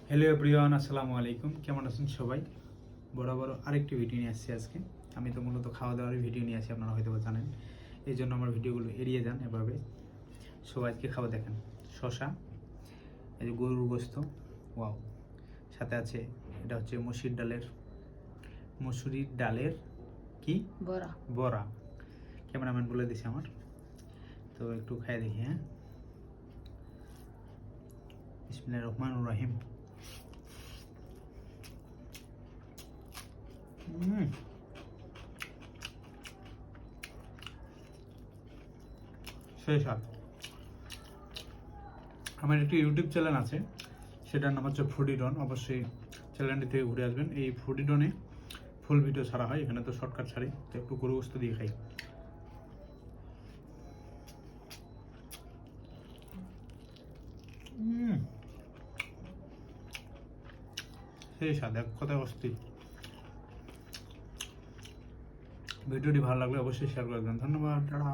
Hello everyone, আসসালামু আলাইকুম। কেমন আছেন সবাই? বড় আরেকটি ভিডিও নিয়ে আসছি আজকে। আমি তো মূলত খাওয়া দাওয়ার ভিডিও নিয়ে আসি, আপনারা হয়তো জানেন। এই জন্য আমার ভিডিওগুলো এড়িয়ে যান এভাবে। সবাই আজকে খাওয়া দেখেন, শশা, এই যে গরুর গোস্ত, ওয়াও, সাথে আছে এটা হচ্ছে মসুরির ডালের কি বড়া। বড়া। ক্যামেরাম্যান বলে দিছে আমার, তো একটু খাই দেখি। হ্যাঁ, বিসমিল্লাহির রহমানির রহিম। সেই স্বাদ। আমার একটি ইউটিউব চ্যানেল আছে, সেটার নাম হচ্ছে ফুডিডন। অবশ্যই চ্যানেলটি থেকে ঘুরে আসবেন। এই ফুডিডনে ফুল ভিডিও ছাড়া হয়, এখানে তো শর্টকাট ছাড়ি, তো একটু গরু গোস্ত দিয়ে খাই। সেই স্বাদ, এক কথায় অস্থির। ভিডিওটি ভালো লাগলে অবশ্যই শেয়ার করে দেবেন। ধন্যবাদ। টাটা।